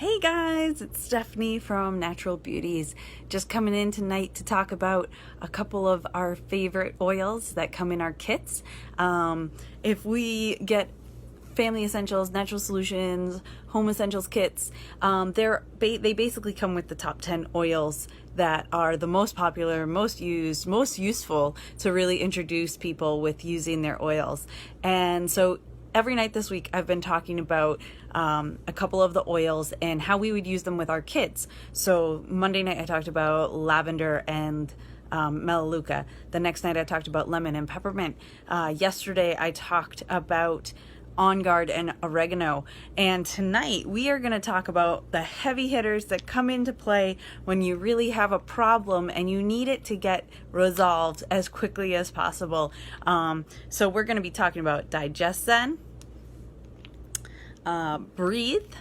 Hey guys, it's Stephanie from Natural Beauties. Just coming in tonight to talk about a couple of our favorite oils that come in our kits. If we get Family Essentials, Natural Solutions, Home Essentials kits, they basically come with the top 10 oils that are the most popular, most used, most useful to really introduce people with using their oils. And so every night this week, I've been talking about a couple of the oils and how we would use them with our kids. So Monday night, I talked about lavender and melaleuca. The next night, I talked about lemon and peppermint. Yesterday, I talked about On Guard and oregano. And tonight, we are going to talk about the heavy hitters that come into play when you really have a problem and you need it to get resolved as quickly as possible. So we're going to be talking about Digestzen, Breathe,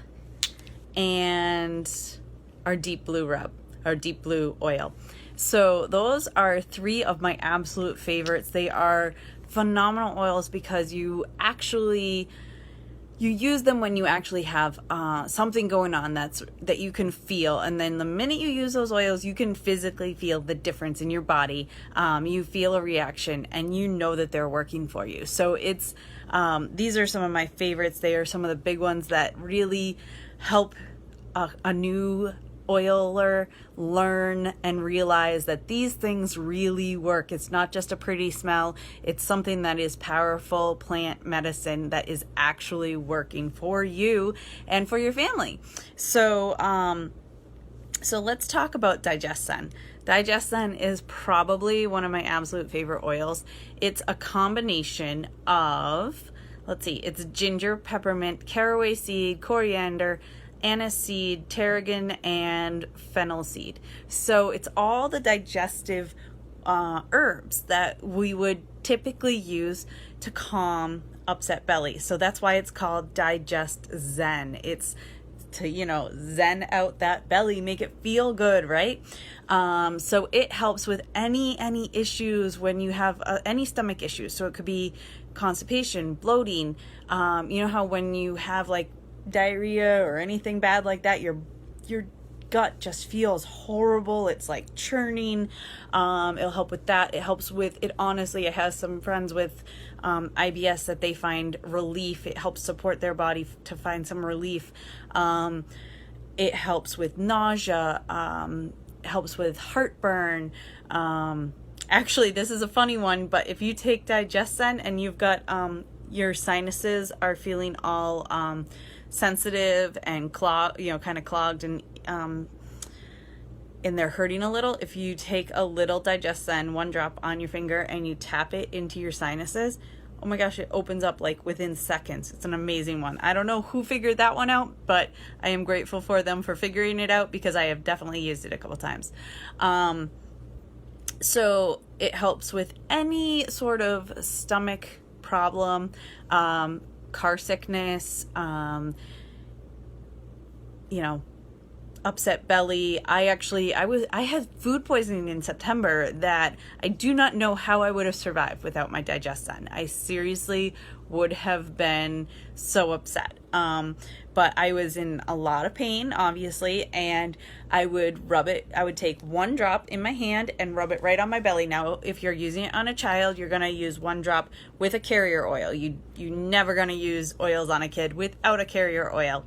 and our Deep Blue rub, our Deep Blue oil. So those are three of my absolute favorites. They are phenomenal oils because you use them when you actually have something going on that you can feel, and then the minute you use those oils, you can physically feel the difference in your body. You feel a reaction, and you know that they're working for you. So it's these are some of my favorites. They are some of the big ones that really help a new oiler learn and realize that these things really work. It's not just a pretty smell. It's something that is powerful plant medicine that is actually working for you and for your family. So let's talk about Digestzen. Digestzen is probably one of my absolute favorite oils. It's a combination of, it's ginger, peppermint, caraway seed, coriander, anise seed, tarragon, and fennel seed. So it's all the digestive herbs that we would typically use to calm upset belly. So that's why it's called Digestzen. It's to, zen out that belly, make it feel good, right? So it helps with any issues when you have any stomach issues. So it could be constipation, bloating. You know how when you have like diarrhea or anything bad like that, your gut just feels horrible. It's like churning. It'll help with that. It helps with it. Honestly, it has some friends with IBS that they find relief. It helps support their body to find some relief. It helps with nausea. Helps with heartburn. Actually, this is a funny one, but if you take Digestzen and you've got your sinuses are feeling all sensitive and clogged, kind of clogged, and they're hurting a little. If you take a little Digestzen, 1 drop on your finger, and you tap it into your sinuses, oh my gosh, it opens up like within seconds. It's an amazing one. I don't know who figured that one out, but I am grateful for them for figuring it out because I have definitely used it a couple times. So it helps with any sort of stomach problem, car sickness, upset belly. I had food poisoning in September that I do not know how I would have survived without my Digestzen. I seriously would have been so upset. But I was in a lot of pain, obviously, and I would rub it. I would take 1 drop in my hand and rub it right on my belly. Now, if you're using it on a child, you're going to use 1 drop with a carrier oil. You're never going to use oils on a kid without a carrier oil.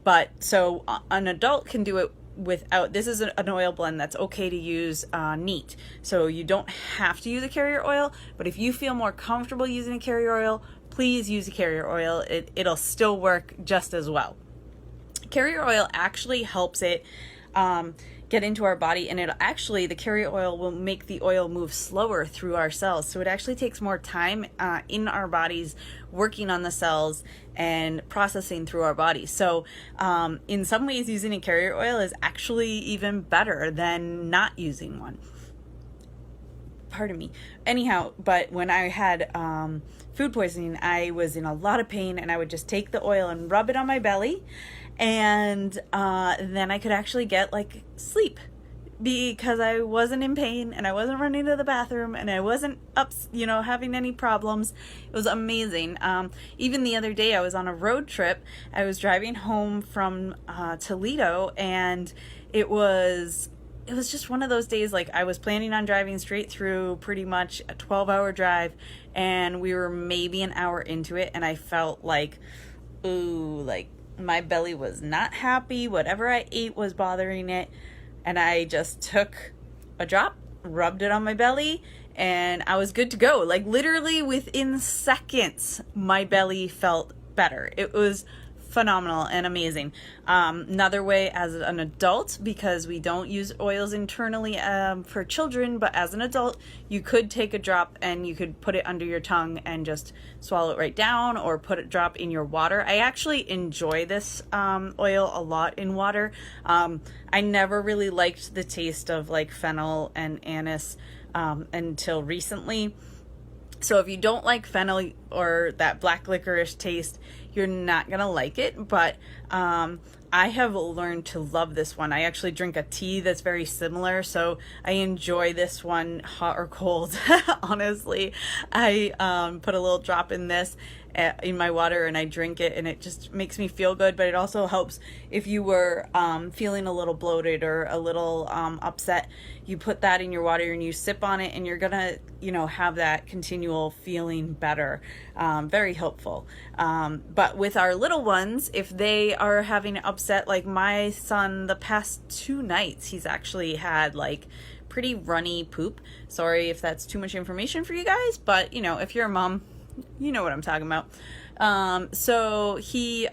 But so an adult can do it without. This is an oil blend that's okay to use neat. So you don't have to use a carrier oil, but if you feel more comfortable using a carrier oil, please use a carrier oil. It'll still work just as well. Carrier oil actually helps it get into our body, and the carrier oil will make the oil move slower through our cells. So it actually takes more time in our bodies working on the cells and processing through our bodies. So in some ways, using a carrier oil is actually even better than not using one. Pardon me. Anyhow, but when I had food poisoning, I was in a lot of pain, and I would just take the oil and rub it on my belly, and then I could actually get like sleep because I wasn't in pain and I wasn't running to the bathroom and I wasn't up, having any problems. It was amazing. Even the other day I was on a road trip. I was driving home from Toledo, and it was just one of those days, like I was planning on driving straight through pretty much a 12-hour drive, and we were maybe an hour into it, and I felt like, ooh, like my belly was not happy. Whatever I ate was bothering it. And I just took a drop, rubbed it on my belly, and I was good to go. Like literally within seconds, my belly felt better. It was phenomenal and amazing. Another way as an adult, because we don't use oils internally for children, but as an adult, you could take a drop and you could put it under your tongue and just swallow it right down, or put a drop in your water. I actually enjoy this oil a lot in water. I never really liked the taste of like fennel and anise until recently. So if you don't like fennel or that black licorice taste, you're not going to like it. But I have learned to love this one. I actually drink a tea that's very similar, so I enjoy this one hot or cold. Honestly, I put a little drop in this in my water and I drink it, and it just makes me feel good. But it also helps if you were feeling a little bloated or a little upset. You put that in your water and you sip on it, and you're gonna have that continual feeling better. Very helpful. But with our little ones, if they are having an upset, like my son, the past 2 nights he's actually had like pretty runny poop. Sorry if that's too much information for you guys, but if you're a mom, you know what I'm talking about. So he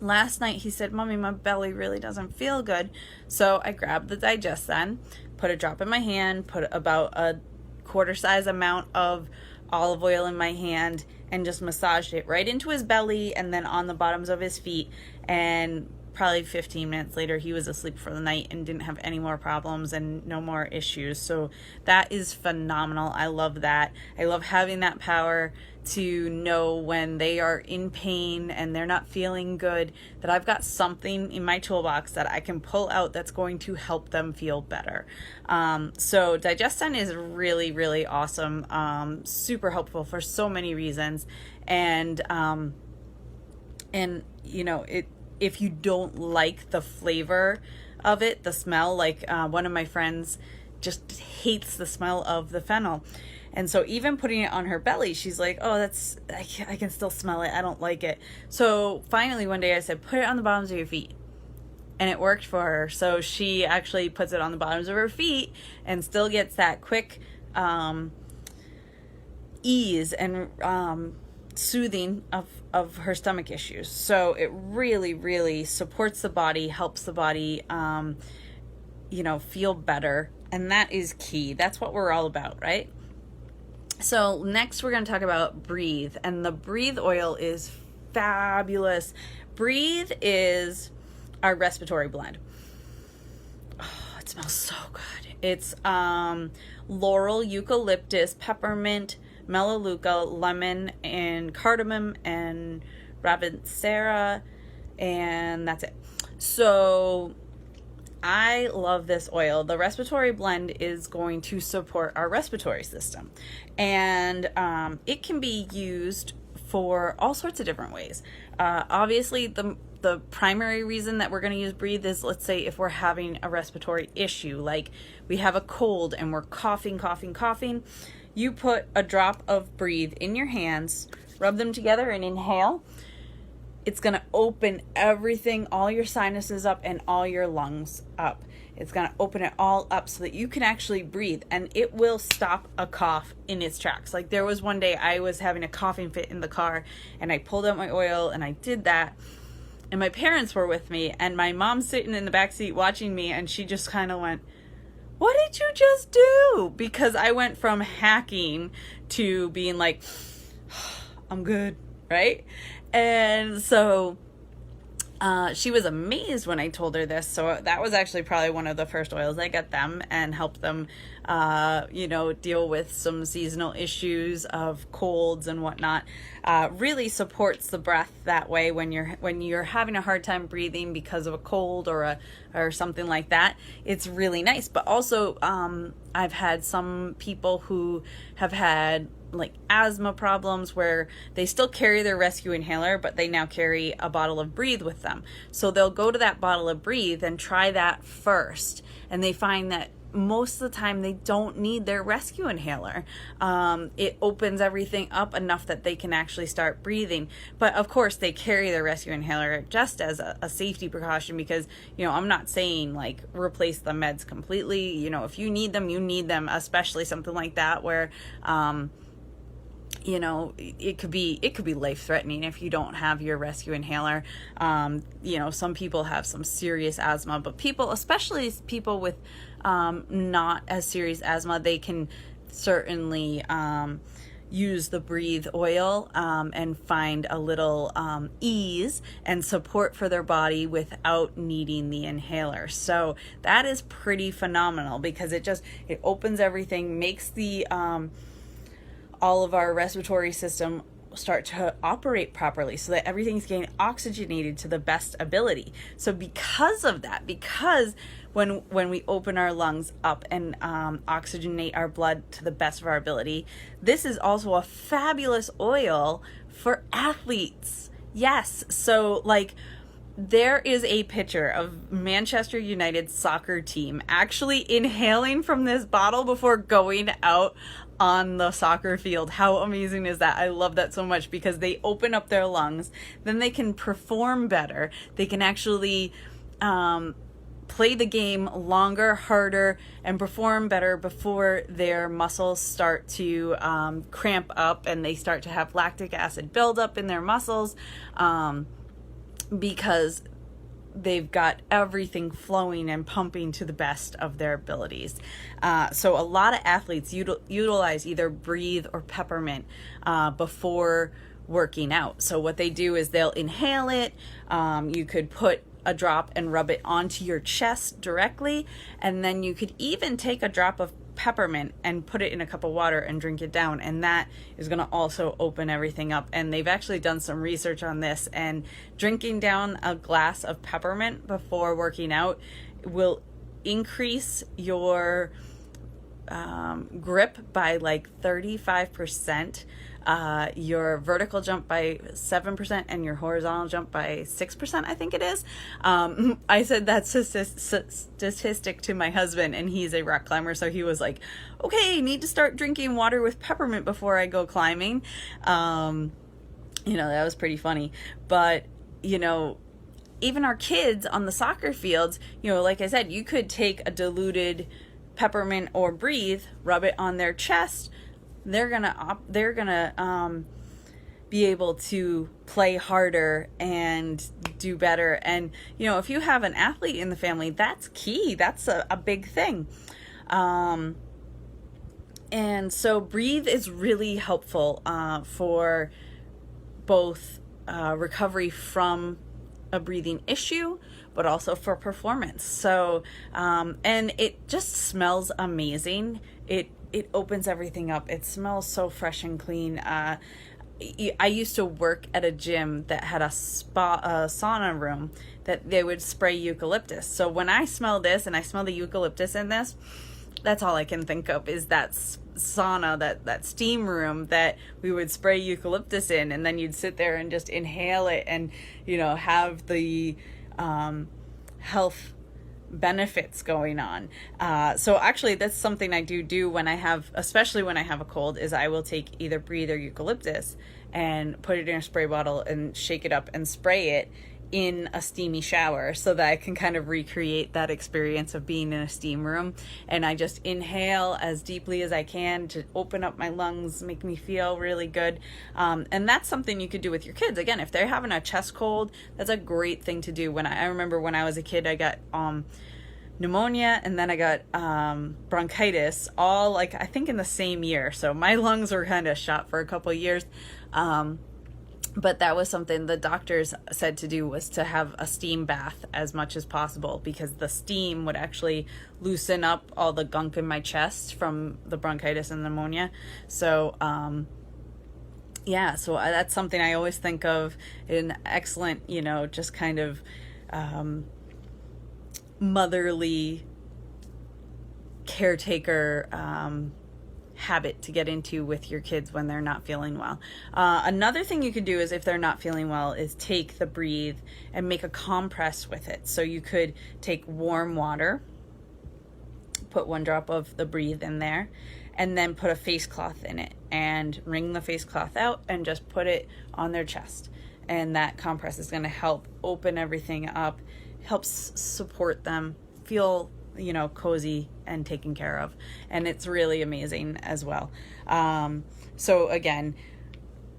last night he said, "Mommy, my belly really doesn't feel good." So I grabbed the Digestzen, put a drop in my hand, put about a quarter size amount of olive oil in my hand, and just massaged it right into his belly and then on the bottoms of his feet. And probably 15 minutes later, he was asleep for the night and didn't have any more problems and no more issues. So that is phenomenal. I love that. I love having that power to know when they are in pain and they're not feeling good, that I've got something in my toolbox that I can pull out that's going to help them feel better. So Digestzen is really, really awesome. Super helpful for so many reasons. And if you don't like the flavor of it, the smell, like one of my friends just hates the smell of the fennel. And so even putting it on her belly, she's like, "Oh, I can still smell it. I don't like it." So finally one day I said, "Put it on the bottoms of your feet." And it worked for her. So she actually puts it on the bottoms of her feet and still gets that quick ease and soothing of her stomach issues. So it really, really supports the body, helps the body, feel better. And that is key. That's what we're all about, right? So next we're going to talk about Breathe. And the Breathe oil is fabulous. Breathe is our respiratory blend. Oh, it smells so good. It's laurel, eucalyptus, peppermint, melaleuca, lemon, and cardamom, and ravinsara, and that's it. So I love this oil. The respiratory blend is going to support our respiratory system, and it can be used for all sorts of different ways. Obviously, the primary reason that we're going to use Breathe is, let's say if we're having a respiratory issue, like we have a cold and we're coughing. You put a drop of Breathe in your hands, rub them together and inhale. It's going to open everything, all your sinuses up and all your lungs up. It's going to open it all up so that you can actually breathe, and it will stop a cough in its tracks. Like there was one day I was having a coughing fit in the car and I pulled out my oil and I did that. And my parents were with me and my mom's sitting in the back seat watching me, and she just kind of went, "What did you just do?" Because I went from hacking to being like, "I'm good," right? And so She was amazed when I told her this. So that was actually probably one of the first oils I got them and helped them, deal with some seasonal issues of colds and whatnot. Really supports the breath that way when you're having a hard time breathing because of a cold or something like that. It's really nice. But also, I've had some people who have had like asthma problems where they still carry their rescue inhaler, but they now carry a bottle of Breathe with them. So they'll go to that bottle of Breathe and try that first. And they find that most of the time they don't need their rescue inhaler. It opens everything up enough that they can actually start breathing. But of course they carry their rescue inhaler just as a safety precaution, because, I'm not saying like replace the meds completely. If you need them, you need them, especially something like that where, it could be life-threatening if you don't have your rescue inhaler. Some people have some serious asthma, but especially people with not as serious asthma, they can certainly use the Breathe oil and find a little ease and support for their body without needing the inhaler. So that is pretty phenomenal, because it opens everything, makes the all of our respiratory system start to operate properly so that everything's getting oxygenated to the best ability. So because of that, because when we open our lungs up and oxygenate our blood to the best of our ability, this is also a fabulous oil for athletes. Yes. So there is a picture of Manchester United soccer team actually inhaling from this bottle before going out on the soccer field. How amazing is that? I love that so much, because they open up their lungs, then they can perform better. They can actually play the game longer, harder, and perform better before their muscles start to cramp up and they start to have lactic acid buildup in their muscles, because they've got everything flowing and pumping to the best of their abilities. So a lot of athletes utilize either Breathe or peppermint before working out. So what they do is they'll inhale it. You could put a drop and rub it onto your chest directly, and then you could even take a drop of peppermint and put it in a cup of water and drink it down, and that is going to also open everything up. And they've actually done some research on this, and drinking down a glass of peppermint before working out will increase your grip by 35%, your vertical jump by 7%, and your horizontal jump by 6%, I think it is. I said that statistic to my husband, and he's a rock climber, so he was like, okay, need to start drinking water with peppermint before I go climbing. That was pretty funny. But, even our kids on the soccer fields, like I said, you could take a diluted peppermint or Breathe, rub it on their chest. They're gonna be able to play harder and do better. And if you have an athlete in the family, that's key. That's a big thing. And so Breathe is really helpful for both recovery from a breathing issue, but also for performance. So, and it just smells amazing. It opens everything up. It smells so fresh and clean. I used to work at a gym that had a sauna room that they would spray eucalyptus. So when I smell this and I smell the eucalyptus in this, that's all I can think of is that sauna, that steam room that we would spray eucalyptus in, and then you'd sit there and just inhale it and, have the health benefits going on. So actually that's something I do when especially when I have a cold, is I will take either Breathe or eucalyptus and put it in a spray bottle and shake it up and spray it in a steamy shower so that I can kind of recreate that experience of being in a steam room. And I just inhale as deeply as I can to open up my lungs, make me feel really good. And that's something you could do with your kids. Again, if they're having a chest cold, that's a great thing to do. I remember when I was a kid, I got pneumonia, and then I got bronchitis, all I think in the same year. So my lungs were kind of shot for a couple of years. But that was something the doctors said to do, was to have a steam bath as much as possible, because the steam would actually loosen up all the gunk in my chest from the bronchitis and pneumonia. So so that's something I always think of, an excellent, just kind of motherly caretaker habit to get into with your kids when they're not feeling well. Another thing you could do is, if they're not feeling well, is take the Breathe and make a compress with it. So you could take warm water, put 1 drop of the Breathe in there, and then put a face cloth in it and wring the face cloth out and just put it on their chest. And that compress is going to help open everything up, helps support them, feel cozy and taken care of. And it's really amazing as well. So again,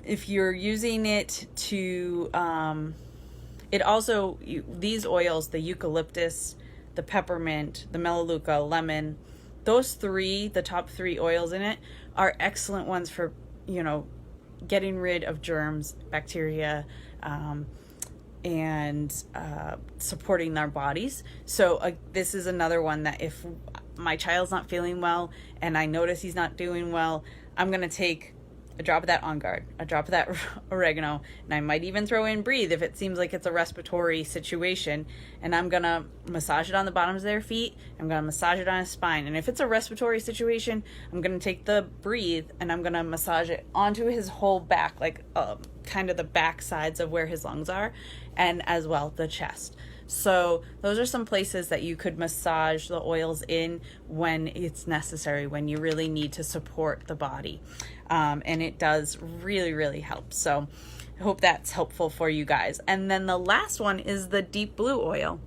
if you're using it to, it also, these oils, the eucalyptus, the peppermint, the melaleuca, lemon, those 3, the top 3 oils in it, are excellent ones for, getting rid of germs, bacteria, and supporting their bodies. So this is another one that if my child's not feeling well and I notice he's not doing well, I'm going to take a drop of that On Guard, a drop of that oregano, and I might even throw in Breathe if it seems like it's a respiratory situation, and I'm going to massage it on the bottoms of their feet. I'm going to massage it on his spine. And if it's a respiratory situation, I'm going to take the Breathe and I'm going to massage it onto his whole back, like kind of the back sides of where his lungs are, and as well the chest. So those are some places that you could massage the oils in when it's necessary, when you really need to support the body. And it does really, really help. So I hope that's helpful for you guys. And then the last one is the Deep Blue oil.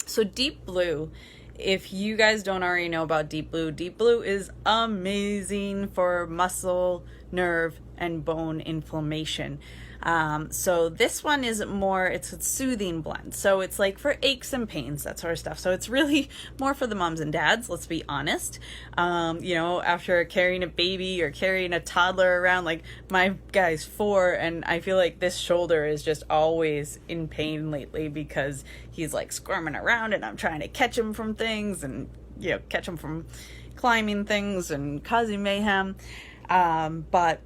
So Deep Blue, if you guys don't already know about Deep Blue is amazing for muscle, nerve, and bone inflammation. So this one is more, it's a soothing blend. So it's like for aches and pains, that sort of stuff. So it's really more for the moms and dads, let's be honest. After carrying a baby or carrying a toddler around, like my guy's 4, and I feel like this shoulder is just always in pain lately because he's like squirming around and I'm trying to catch him from things and, catch him from climbing things and causing mayhem. But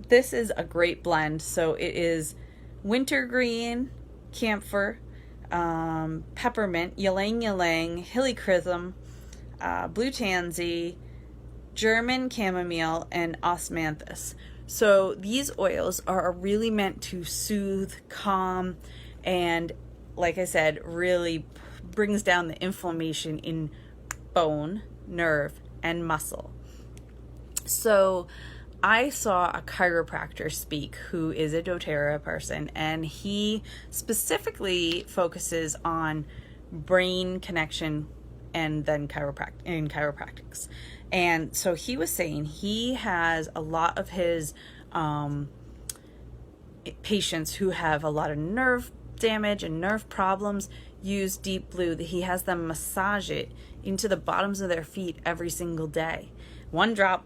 this is a great blend. So it is wintergreen, camphor, peppermint, ylang ylang, helichrysum, blue tansy, German chamomile, and osmanthus. So these oils are really meant to soothe, calm, and like I said, really brings down the inflammation in bone, nerve, and muscle. So I saw a chiropractor speak who is a doTERRA person, and he specifically focuses on brain connection and then chiropractics. And so he was saying he has a lot of his patients who have a lot of nerve damage and nerve problems use Deep Blue. He has them massage it into the bottoms of their feet every single day. 1 drop,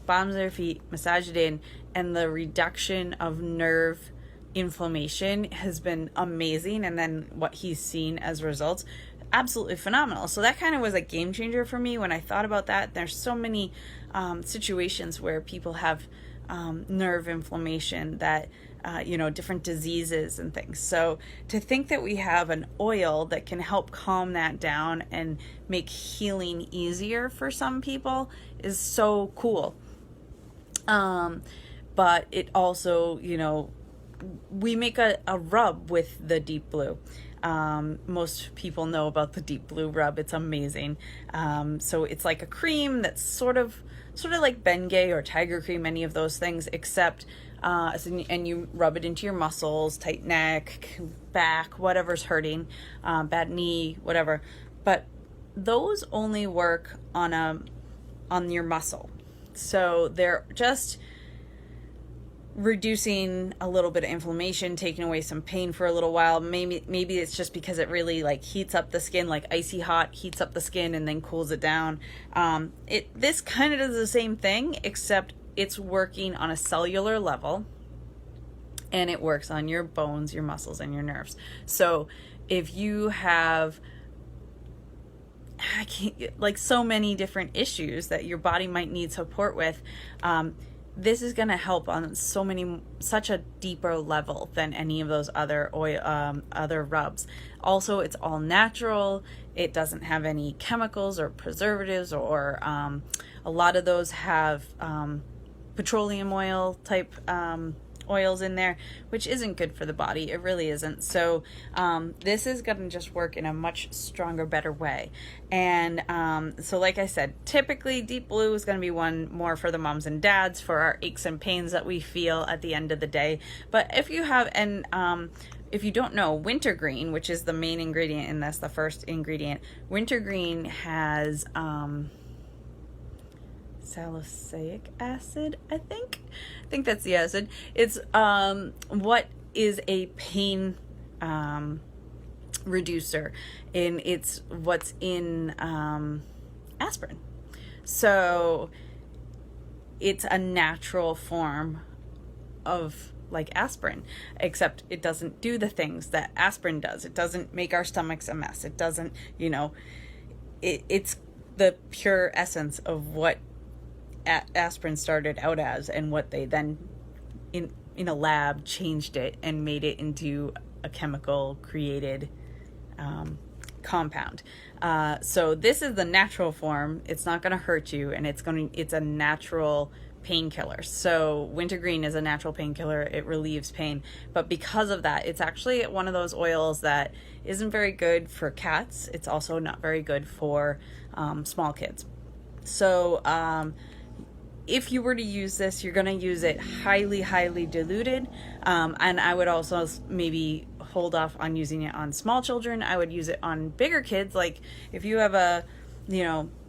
bottoms of their feet, massage it in, and the reduction of nerve inflammation has been amazing. And then what he's seen as results, absolutely phenomenal. So that kind of was a game changer for me when I thought about that. There's so many situations where people have nerve inflammation that different diseases and things. So to think that we have an oil that can help calm that down and make healing easier for some people is so cool. But it also, we make a rub with the Deep Blue. Most people know about the Deep Blue rub. It's amazing. So it's like a cream that's sort of like Bengay or Tiger Cream, any of those things, except and you rub it into your muscles, tight neck, back, whatever's hurting, bad knee, whatever. But those only work on your muscle. So they're just reducing a little bit of inflammation, taking away some pain for a little while. Maybe it's just because it really like heats up the skin, like icy hot heats up the skin and then cools it down. This kind of does the same thing, except it's working on a cellular level, and it works on your bones, your muscles, and your nerves. So if you have like so many different issues that your body might need support with, this is going to help on such a deeper level than any of those other other rubs. Also, it's all natural. It doesn't have any chemicals or preservatives, or a lot of those have petroleum oil type oils in there, which isn't good for the body. It really isn't. So this is going to just work in a much stronger, better way. And so like I said, typically Deep Blue is going to be one more for the moms and dads, for our aches and pains that we feel at the end of the day. But if you have, and if you don't know, wintergreen, which is the main ingredient in this, the first ingredient, wintergreen has salicylic acid, I think that's the acid. It's what is a pain reducer, and it's what's in aspirin. So it's a natural form of like aspirin, except it doesn't do the things that aspirin does. It doesn't make our stomachs a mess. It doesn't, it's the pure essence of what aspirin started out as, and what they then in a lab changed it and made it into a chemical created compound. So this is the natural form. It's not going to hurt you, and it's a natural painkiller. So wintergreen is a natural painkiller. It relieves pain, but because of that, it's actually one of those oils that isn't very good for cats. It's also not very good for small kids. So if you were to use this, you're going to use it highly, highly diluted. And I would also maybe hold off on using it on small children. I would use it on bigger kids. Like if you have a,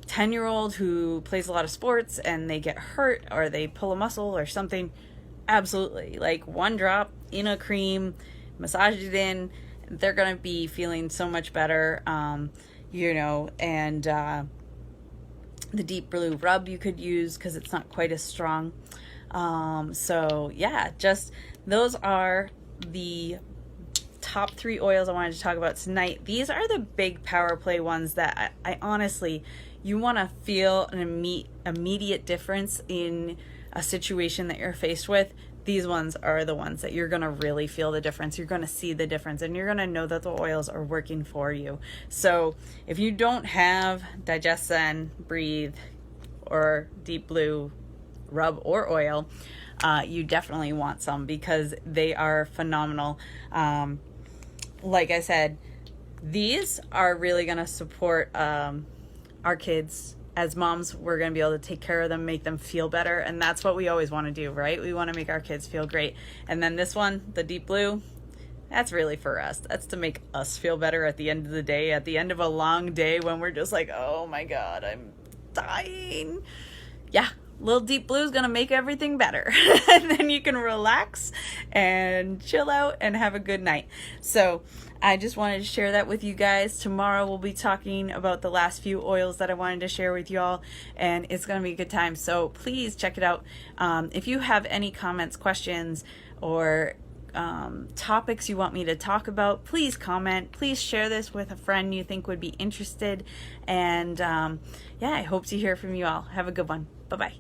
10-year-old who plays a lot of sports and they get hurt or they pull a muscle or something, absolutely. Like one drop in a cream, massage it in, they're going to be feeling so much better, and the Deep Blue rub you could use because it's not quite as strong. So yeah, just those are the top 3 oils I wanted to talk about tonight. These are the big power play ones that I honestly, you want to feel an immediate difference in a situation that you're faced with. These ones are the ones that you're going to really feel the difference. You're going to see the difference, and you're going to know that the oils are working for you. So if you don't have Digestzen, Breathe, or Deep Blue rub or oil, you definitely want some, because they are phenomenal. Like I said, these are really going to support our kids. As moms, we're going to be able to take care of them, make them feel better. And that's what we always want to do, right? We want to make our kids feel great. And then this one, the Deep Blue, that's really for us. That's to make us feel better at the end of the day, at the end of a long day when we're just like, oh my God, I'm dying. Yeah, little Deep Blue is going to make everything better. And then you can relax and chill out and have a good night. So I just wanted to share that with you guys. Tomorrow we'll be talking about the last few oils that I wanted to share with y'all, and it's going to be a good time. So please check it out. If you have any comments, questions, or topics you want me to talk about, please comment. Please share this with a friend you think would be interested. And yeah, I hope to hear from you all. Have a good one. Bye-bye.